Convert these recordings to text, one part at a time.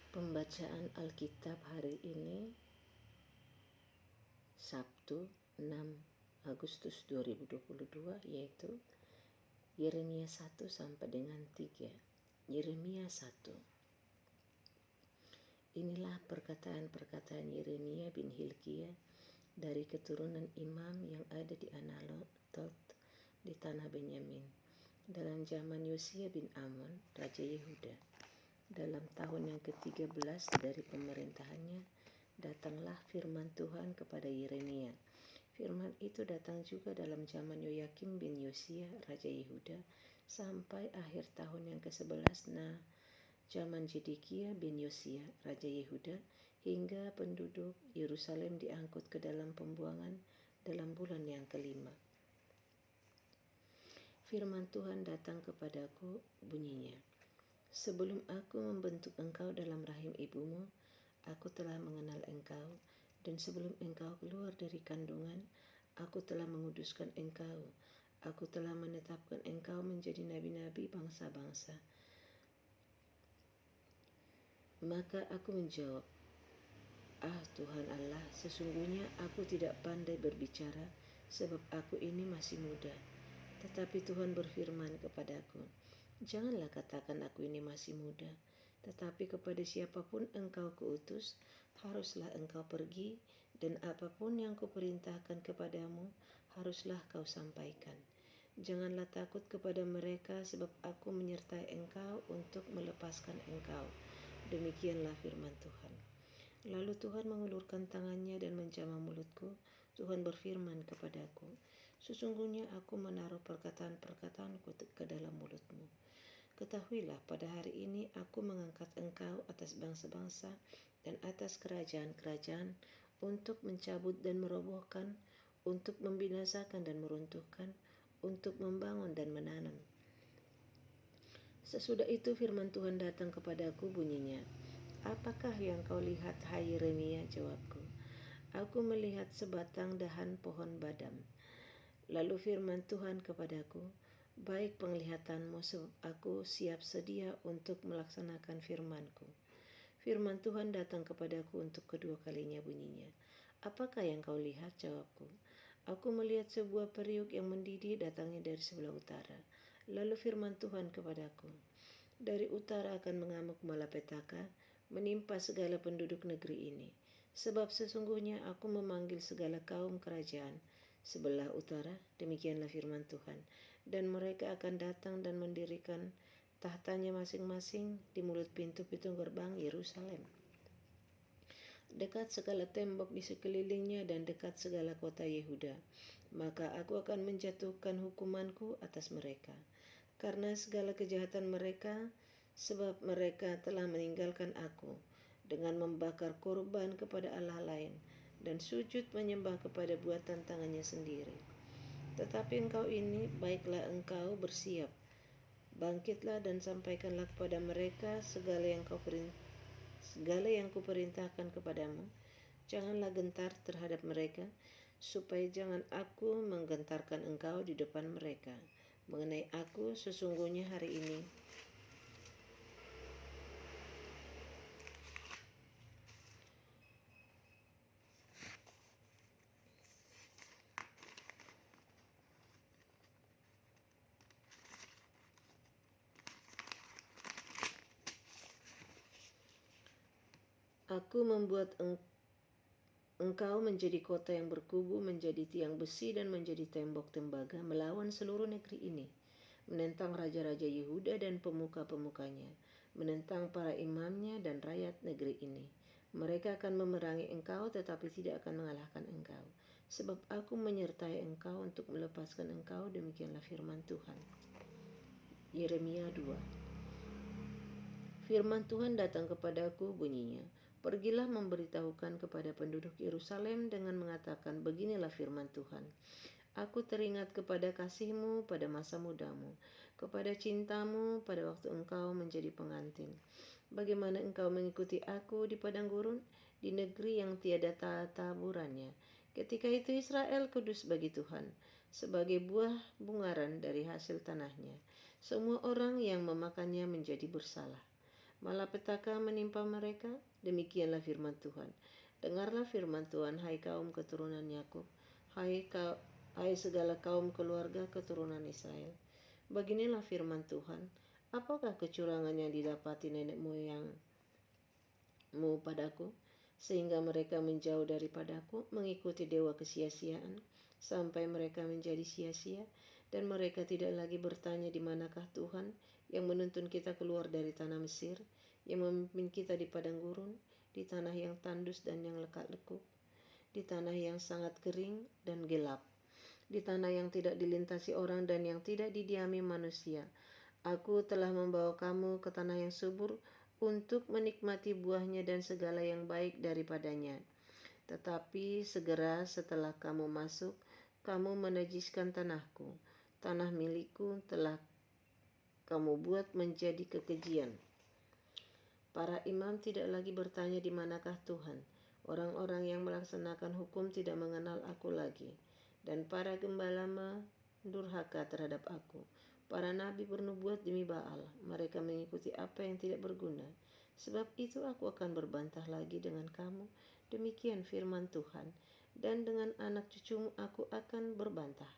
Pembacaan Alkitab hari ini Sabtu 6 Agustus 2022 yaitu Yeremia 1 sampai dengan 3. Yeremia 1. Inilah perkataan-perkataan Yeremia bin Hilkiah dari keturunan imam yang ada di Anathoth di tanah Benyamin dalam zaman Yosia bin Amon, Raja Yehuda. Dalam tahun yang ke-13 dari pemerintahannya, datanglah firman Tuhan kepada Yeremia. Firman itu datang juga dalam zaman Yoyakim bin Yosia, Raja Yehuda, sampai akhir tahun yang ke-11, zaman Zedekiah bin Yosia, Raja Yehuda, hingga penduduk Yerusalem diangkut ke dalam pembuangan dalam bulan yang ke-5. Firman Tuhan datang kepadaku, bunyinya, sebelum aku membentuk engkau dalam rahim ibumu, aku telah mengenal engkau, dan sebelum engkau keluar dari kandungan, aku telah menguduskan engkau. Aku telah menetapkan engkau menjadi nabi-nabi bangsa-bangsa. Maka aku menjawab, Tuhan Allah, sesungguhnya aku tidak pandai berbicara, sebab aku ini masih muda. Tetapi Tuhan berfirman kepadaku, janganlah katakan aku ini masih muda, tetapi kepada siapapun engkau kuutus, haruslah engkau pergi, dan apapun yang kuperintahkan kepadamu, haruslah kau sampaikan. Janganlah takut kepada mereka, sebab aku menyertai engkau untuk melepaskan engkau. Demikianlah firman Tuhan. Lalu Tuhan mengulurkan tangannya dan menjamah mulutku. Tuhan berfirman kepadaku, sesungguhnya aku menaruh perkataan-perkataanku ke dalam mulutmu. Ketahuilah, pada hari ini aku mengangkat engkau atas bangsa-bangsa dan atas kerajaan-kerajaan untuk mencabut dan merobohkan, untuk membinasakan dan meruntuhkan, untuk membangun dan menanam. Sesudah itu firman Tuhan datang kepadaku, bunyinya, apakah yang kau lihat, hai Yeremia? Jawabku, aku melihat sebatang dahan pohon badam. Lalu firman Tuhan kepadaku, baik penglihatanmu, sebab aku siap sedia untuk melaksanakan firmanku. Firman Tuhan datang kepadaku untuk kedua kalinya, bunyinya, apakah yang kau lihat? Jawabku, aku melihat sebuah periuk yang mendidih datangnya dari sebelah utara. Lalu firman Tuhan kepadaku, dari utara akan mengamuk malapetaka, menimpa segala penduduk negeri ini. Sebab sesungguhnya aku memanggil segala kaum kerajaan sebelah utara, demikianlah firman Tuhan, dan mereka akan datang dan mendirikan tahtanya masing-masing di mulut pintu-pintu gerbang Yerusalem, dekat segala tembok di sekelilingnya dan dekat segala kota Yehuda. Maka aku akan menjatuhkan hukumanku atas mereka karena segala kejahatan mereka, sebab mereka telah meninggalkan aku dengan membakar korban kepada Allah lain dan sujud menyembah kepada buatan tangannya sendiri. Tetapi engkau ini, baiklah engkau bersiap, bangkitlah dan sampaikanlah kepada mereka segala yang kuperintahkan kepadamu. Janganlah gentar terhadap mereka, supaya jangan aku menggentarkan engkau di depan mereka. Mengenai aku, sesungguhnya hari ini aku membuat engkau menjadi kota yang berkubu, menjadi tiang besi dan menjadi tembok tembaga melawan seluruh negeri ini, menentang raja-raja Yehuda dan pemuka-pemukanya, menentang para imamnya dan rakyat negeri ini. Mereka akan memerangi engkau tetapi tidak akan mengalahkan engkau, sebab aku menyertai engkau untuk melepaskan engkau, demikianlah firman Tuhan. Yeremia 2. Firman Tuhan datang kepadaku, bunyinya, pergilah memberitahukan kepada penduduk Yerusalem dengan mengatakan, beginilah firman Tuhan. Aku teringat kepada kasihmu pada masa mudamu, kepada cintamu pada waktu engkau menjadi pengantin. Bagaimana engkau mengikuti aku di padang gurun, di negeri yang tiada taburannya. Ketika itu Israel kudus bagi Tuhan, sebagai buah bungaran dari hasil tanahnya. Semua orang yang memakannya menjadi bersalah. malapetaka menimpa mereka? Demikianlah firman Tuhan. Dengarlah firman Tuhan, hai kaum keturunan Yakub, hai segala kaum keluarga keturunan Israel. Beginilah firman Tuhan, apakah kecurangan yang didapati nenek moyangmu padaku, sehingga mereka menjauh daripadaku, mengikuti dewa kesia-siaan, sampai mereka menjadi sia-sia, dan mereka tidak lagi bertanya di manakah Tuhan yang menuntun kita keluar dari tanah Mesir, yang memimpin kita di padang gurun, di tanah yang tandus dan yang lekuk, di tanah yang sangat kering dan gelap, di tanah yang tidak dilintasi orang dan yang tidak didiami manusia. Aku telah membawa kamu ke tanah yang subur untuk menikmati buahnya dan segala yang baik daripadanya. Tetapi segera setelah kamu masuk, kamu menajiskan tanahku. Tanah milikku telah kamu buat menjadi kekejian. Para imam tidak lagi bertanya di manakah Tuhan. Orang-orang yang melaksanakan hukum tidak mengenal aku lagi. Dan para gembala mendurhaka terhadap aku. Para nabi bernubuat demi Baal. Mereka mengikuti apa yang tidak berguna. Sebab itu aku akan berbantah lagi dengan kamu. Demikian firman Tuhan. Dan dengan anak cucumu aku akan berbantah.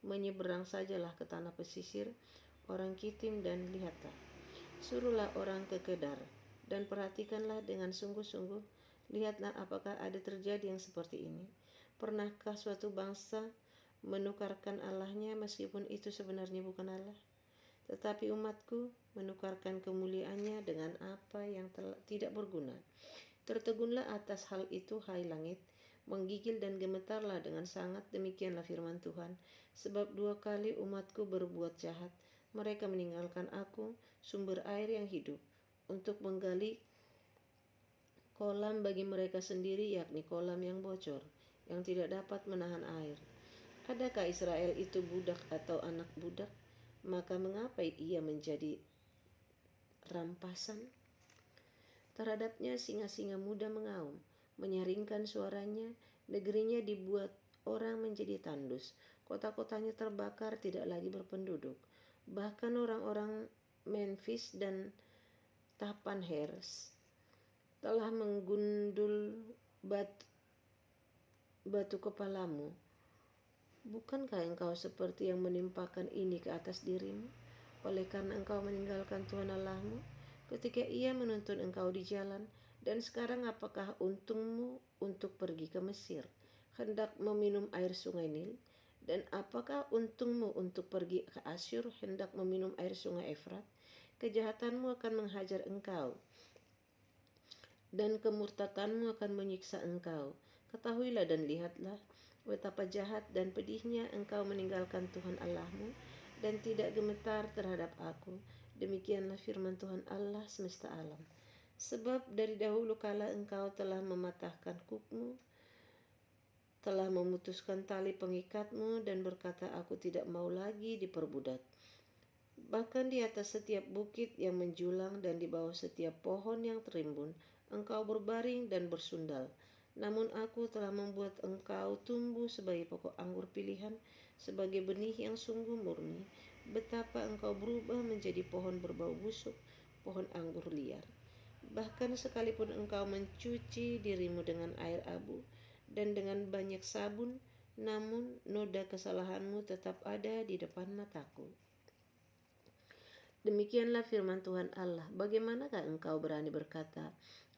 Menyeberang sajalah ke tanah pesisir, orang Kitim, dan lihatlah. Suruhlah orang ke Kedar, dan perhatikanlah dengan sungguh-sungguh. Lihatlah apakah ada terjadi yang seperti ini. Pernahkah suatu bangsa menukarkan Allahnya meskipun itu sebenarnya bukan Allah? Tetapi umatku menukarkan kemuliaannya dengan apa yang tidak berguna. Tertegunlah atas hal itu, hai langit, menggigil dan gemetarlah dengan sangat. Demikianlah firman Tuhan. Sebab 2 kali umatku berbuat jahat. Mereka meninggalkan aku, sumber air yang hidup, untuk menggali kolam bagi mereka sendiri, yakni kolam yang bocor, yang tidak dapat menahan air. Adakah Israel itu budak atau anak budak? Maka mengapa ia menjadi rampasan? Terhadapnya singa-singa muda mengaum, menyaringkan suaranya. Negerinya dibuat orang menjadi tandus. Kota-kotanya terbakar, tidak lagi berpenduduk. Bahkan orang-orang Memphis dan Tapanhes telah menggundul batu kepalamu. Bukankah engkau seperti yang menimpakan ini ke atas dirimu? Oleh karena engkau meninggalkan Tuhan Allahmu ketika ia menuntun engkau di jalan. Dan sekarang apakah untungmu untuk pergi ke Mesir, hendak meminum air sungai Nil? Dan apakah untungmu untuk pergi ke Asyur, hendak meminum air sungai Efrat? Kejahatanmu akan menghajar engkau, dan kemurtadanmu akan menyiksa engkau. Ketahuilah dan lihatlah betapa jahat dan pedihnya engkau meninggalkan Tuhan Allahmu dan tidak gemetar terhadap aku. Demikianlah firman Tuhan Allah semesta alam. Sebab dari dahulu kala engkau telah mematahkan kukmu, telah memutuskan tali pengikatmu, dan berkata, aku tidak mau lagi diperbudak. Bahkan di atas setiap bukit yang menjulang dan di bawah setiap pohon yang terimbun, engkau berbaring dan bersundal. Namun aku telah membuat engkau tumbuh sebagai pokok anggur pilihan, sebagai benih yang sungguh murni. Betapa engkau berubah menjadi pohon berbau busuk, pohon anggur liar. Bahkan sekalipun engkau mencuci dirimu dengan air abu dan dengan banyak sabun, namun noda kesalahanmu tetap ada di depan mataku. Demikianlah firman Tuhan Allah. Bagaimanakah engkau berani berkata,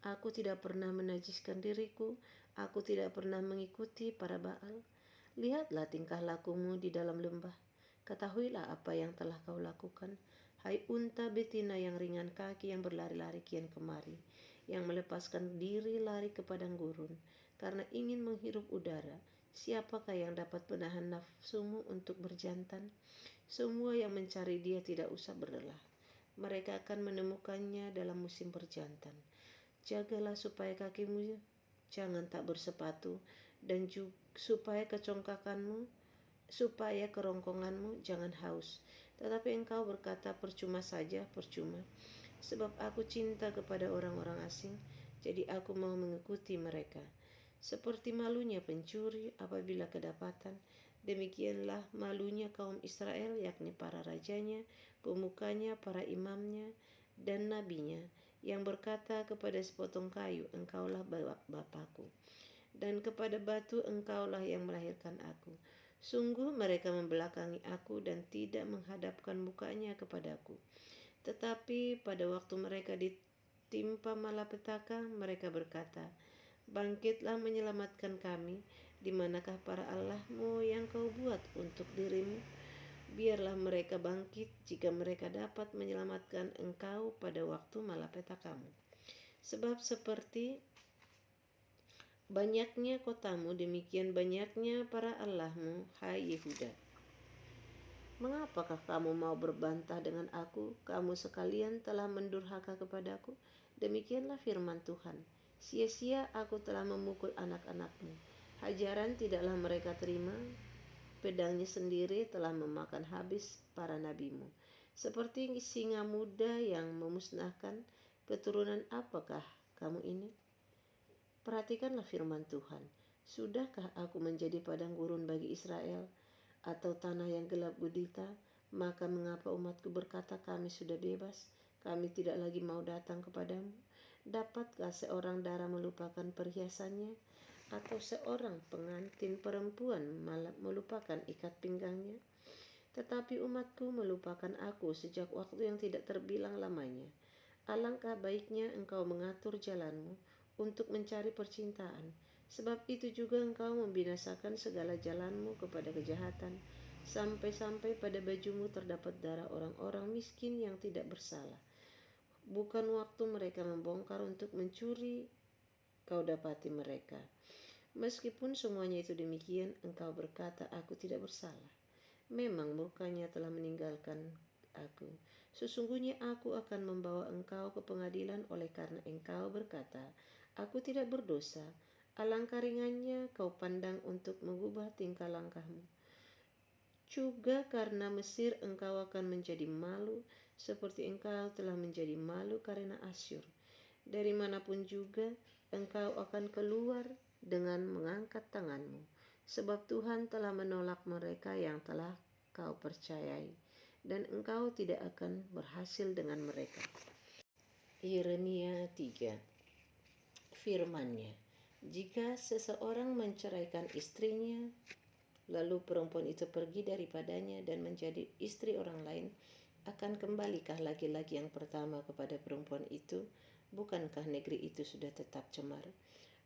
aku tidak pernah menajiskan diriku, aku tidak pernah mengikuti para Baal? Lihatlah tingkah lakumu di dalam lembah. Ketahuilah apa yang telah kau lakukan. Hai unta betina yang ringan kaki, yang berlari-lari kian kemari, yang melepaskan diri lari ke padang gurun karena ingin menghirup udara. Siapakah yang dapat menahan nafsumu untuk berjantan? Semua yang mencari dia tidak usah berlelah. Mereka akan menemukannya dalam musim berjantan. Jagalah supaya kakimu jangan tak bersepatu, dan supaya kerongkonganmu jangan haus. Tetapi engkau berkata, percuma saja, percuma. Sebab aku cinta kepada orang-orang asing, jadi aku mau mengikuti mereka. Seperti malunya pencuri apabila kedapatan, demikianlah malunya kaum Israel, yakni para rajanya, pemukanya, para imamnya, dan nabinya, yang berkata kepada sepotong kayu, engkaulah Bapakku, dan kepada batu, engkaulah yang melahirkan aku. Sungguh mereka membelakangi aku dan tidak menghadapkan mukanya kepadaku. Tetapi pada waktu mereka ditimpa malapetaka, mereka berkata, bangkitlah menyelamatkan kami, di manakah para allahmu yang kau buat untuk dirimu? Biarlah mereka bangkit jika mereka dapat menyelamatkan engkau pada waktu malapetakamu. Sebab seperti banyaknya kotamu, demikian banyaknya para allahmu, hai Yehuda. Mengapakah kamu mau berbantah dengan aku? Kamu sekalian telah mendurhaka kepadaku. Demikianlah firman Tuhan. Sia-sia aku telah memukul anak-anakmu. Hajaran tidaklah mereka terima. Pedangnya sendiri telah memakan habis para nabimu. Seperti singa muda yang memusnahkan, keturunan apakah kamu ini? Perhatikanlah firman Tuhan. Sudahkah aku menjadi padang gurun bagi Israel, atau tanah yang gelap gulita? Maka mengapa umatku berkata, kami sudah bebas, kami tidak lagi mau datang kepadamu? Dapatkah seorang dara melupakan perhiasannya, atau seorang pengantin perempuan melupakan ikat pinggangnya? Tetapi umatku melupakan aku sejak waktu yang tidak terbilang lamanya. Alangkah baiknya engkau mengatur jalanmu untuk mencari percintaan, sebab itu juga engkau membinasakan segala jalanmu kepada kejahatan, sampai-sampai pada bajumu terdapat darah orang-orang miskin yang tidak bersalah. Bukan waktu mereka membongkar untuk mencuri, kau dapati mereka. Meskipun semuanya itu demikian, engkau berkata, aku tidak bersalah. Memang murkanya telah meninggalkan aku. Sesungguhnya aku akan membawa engkau ke pengadilan oleh karena engkau berkata, aku tidak berdosa. Alangkah ringannya kau pandang untuk mengubah tingkah langkahmu. Juga karena Mesir engkau akan menjadi malu, seperti engkau telah menjadi malu karena Asyur. Dari manapun juga engkau akan keluar dengan mengangkat tanganmu, sebab Tuhan telah menolak mereka yang telah kau percayai, dan engkau tidak akan berhasil dengan mereka. Yeremia 3. Firman-Nya, jika seseorang menceraikan istrinya, lalu perempuan itu pergi daripadanya dan menjadi istri orang lain, akan kembalikah laki-laki yang pertama kepada perempuan itu? Bukankah negeri itu sudah tetap cemar?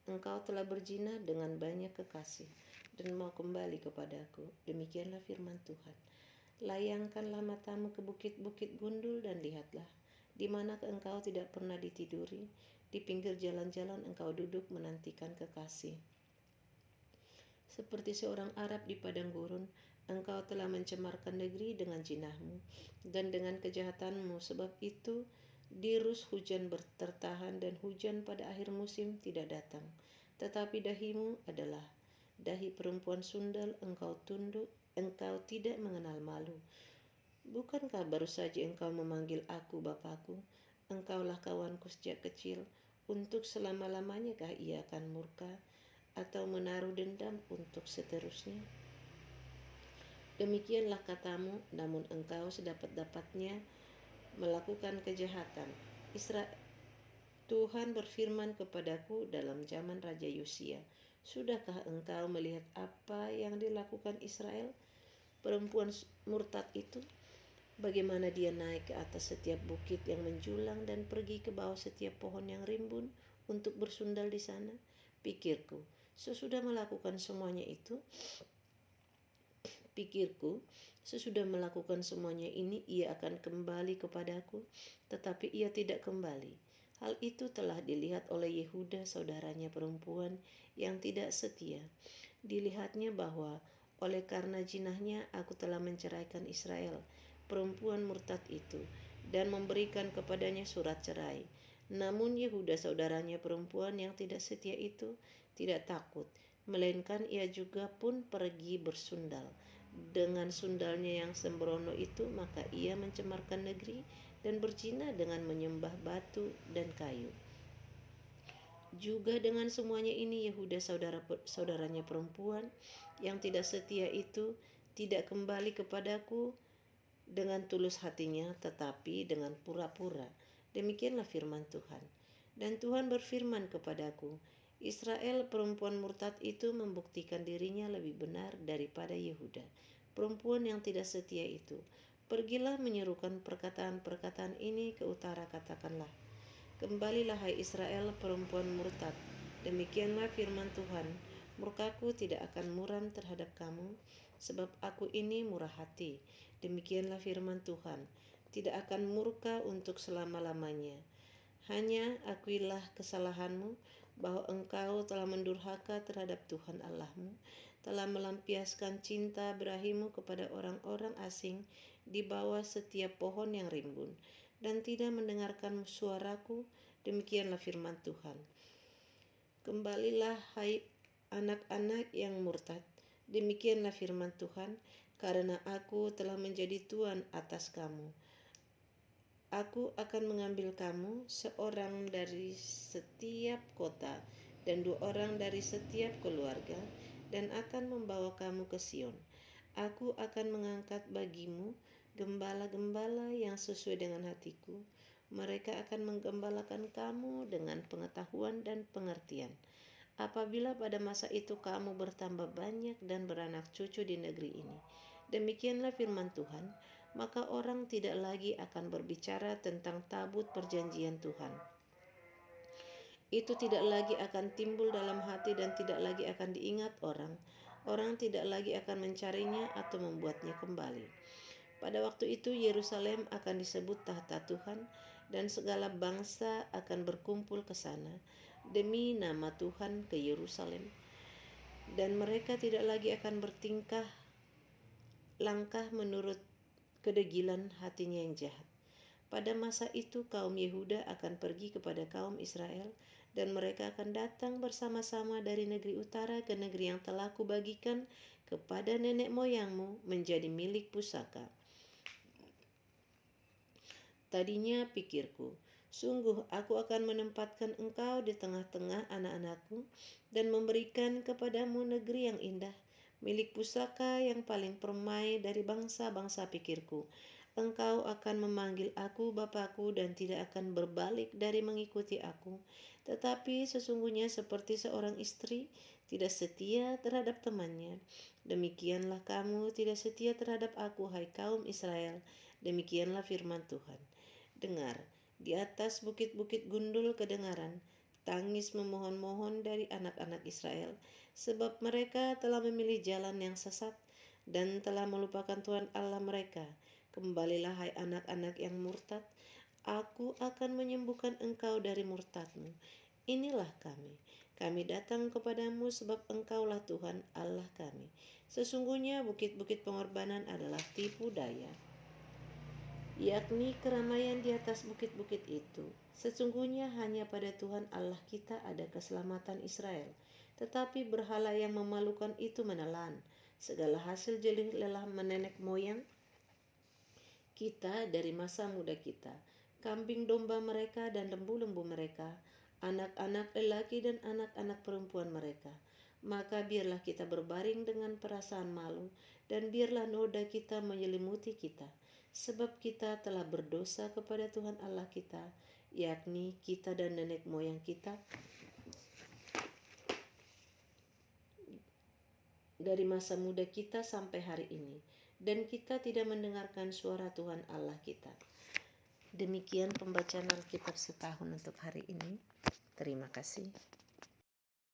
Engkau telah berzina dengan banyak kekasih dan mau kembali kepadaku. Demikianlah firman Tuhan. Layangkanlah matamu ke bukit-bukit gundul dan lihatlah, di mana engkau tidak pernah ditiduri. Di pinggir jalan-jalan engkau duduk menantikan kekasih. Seperti seorang Arab di padang gurun, engkau telah mencemarkan negeri dengan jinahmu dan dengan kejahatanmu. Sebab itu dirus hujan tertahan dan hujan pada akhir musim tidak datang. Tetapi dahimu adalah dahi perempuan sundal, engkau tunduk, engkau tidak mengenal malu. Bukankah baru saja engkau memanggil aku Bapakku? Engkaulah kawanku sejak kecil. Untuk selama-lamanya kah ia akan murka atau menaruh dendam untuk seterusnya? Demikianlah katamu, namun engkau sedapat-dapatnya melakukan kejahatan. Tuhan berfirman kepadaku dalam zaman Raja Yosia, sudahkah engkau melihat apa yang dilakukan Israel, perempuan murtad itu? Bagaimana dia naik ke atas setiap bukit yang menjulang dan pergi ke bawah setiap pohon yang rimbun untuk bersundal di sana? Pikirku, sesudah melakukan semuanya ini, ia akan kembali kepadaku, tetapi ia tidak kembali. Hal itu telah dilihat oleh Yehuda saudaranya perempuan yang tidak setia. Dilihatnya bahwa oleh karena jinahnya aku telah menceraikan Israel, perempuan murtad itu, dan memberikan kepadanya surat cerai. Namun Yehuda saudaranya perempuan yang tidak setia itu tidak takut, melainkan ia juga pun pergi bersundal. Dengan sundalnya yang sembrono itu, maka ia mencemarkan negeri dan berzina dengan menyembah batu dan kayu. Juga dengan semuanya ini Yehuda saudaranya perempuan yang tidak setia itu tidak kembali kepadaku dengan tulus hatinya, tetapi dengan pura-pura. Demikianlah firman Tuhan. Dan Tuhan berfirman kepadaku, Israel perempuan murtad itu membuktikan dirinya lebih benar daripada Yehuda, perempuan yang tidak setia itu. Pergilah menyerukan perkataan-perkataan ini ke utara, katakanlah, kembalilah hai Israel perempuan murtad. Demikianlah firman Tuhan, murkaku tidak akan muram terhadap kamu, sebab aku ini murah hati. Demikianlah firman Tuhan, tidak akan murka untuk selama-lamanya. Hanya akuilah kesalahanmu, bahwa engkau telah mendurhaka terhadap Tuhan Allahmu, telah melampiaskan cinta berahimu kepada orang-orang asing di bawah setiap pohon yang rimbun, dan tidak mendengarkan suaraku. Demikianlah firman Tuhan. Kembalilah hai anak-anak yang murtad. Demikianlah firman Tuhan, karena aku telah menjadi Tuhan atas kamu. Aku akan mengambil kamu, seorang dari setiap kota dan 2 orang dari setiap keluarga, dan akan membawa kamu ke Sion. Aku akan mengangkat bagimu gembala-gembala yang sesuai dengan hatiku. Mereka akan menggembalakan kamu dengan pengetahuan dan pengertian. Apabila pada masa itu kamu bertambah banyak dan beranak cucu di negeri ini, demikianlah firman Tuhan, maka orang tidak lagi akan berbicara tentang tabut perjanjian Tuhan. Itu tidak lagi akan timbul dalam hati dan tidak lagi akan diingat orang. Orang tidak lagi akan mencarinya atau membuatnya kembali. Pada waktu itu Yerusalem akan disebut tahta Tuhan, dan segala bangsa akan berkumpul ke sana demi nama Tuhan ke Yerusalem. Dan mereka tidak lagi akan bertingkah langkah menurut kedegilan hatinya yang jahat. Pada masa itu kaum Yehuda akan pergi kepada kaum Israel, dan mereka akan datang bersama-sama dari negeri utara ke negeri yang telah kubagikan kepada nenek moyangmu menjadi milik pusaka. Tadinya pikirku, sungguh aku akan menempatkan engkau di tengah-tengah anak-anakku dan memberikan kepadamu negeri yang indah, milik pusaka yang paling permai dari bangsa-bangsa, pikirku. Engkau akan memanggil aku Bapakku dan tidak akan berbalik dari mengikuti aku. Tetapi sesungguhnya seperti seorang istri tidak setia terhadap temannya, demikianlah kamu tidak setia terhadap aku, hai kaum Israel. Demikianlah firman Tuhan. Dengar, di atas bukit-bukit gundul kedengaran tangis memohon-mohon dari anak-anak Israel, sebab mereka telah memilih jalan yang sesat dan telah melupakan Tuhan Allah mereka. Kembalilah hai anak-anak yang murtad, aku akan menyembuhkan engkau dari murtadmu. Inilah kami datang kepadamu sebab engkaulah Tuhan Allah kami. Sesungguhnya bukit-bukit pengorbanan adalah tipu daya, yakni keramaian di atas bukit-bukit itu. Sesungguhnya hanya pada Tuhan Allah kita ada keselamatan Israel. Tetapi berhala yang memalukan itu menelan segala hasil jerih lelah nenek moyang kita dari masa muda kita, kambing domba mereka dan lembu-lembu mereka, anak-anak lelaki dan anak-anak perempuan mereka. Maka biarlah kita berbaring dengan perasaan malu, dan biarlah noda kita menyelimuti kita, sebab kita telah berdosa kepada Tuhan Allah kita, yakni kita dan nenek moyang kita dari masa muda kita sampai hari ini, dan kita tidak mendengarkan suara Tuhan Allah kita. Demikian pembacaan Alkitab setahun untuk hari ini. Terima kasih.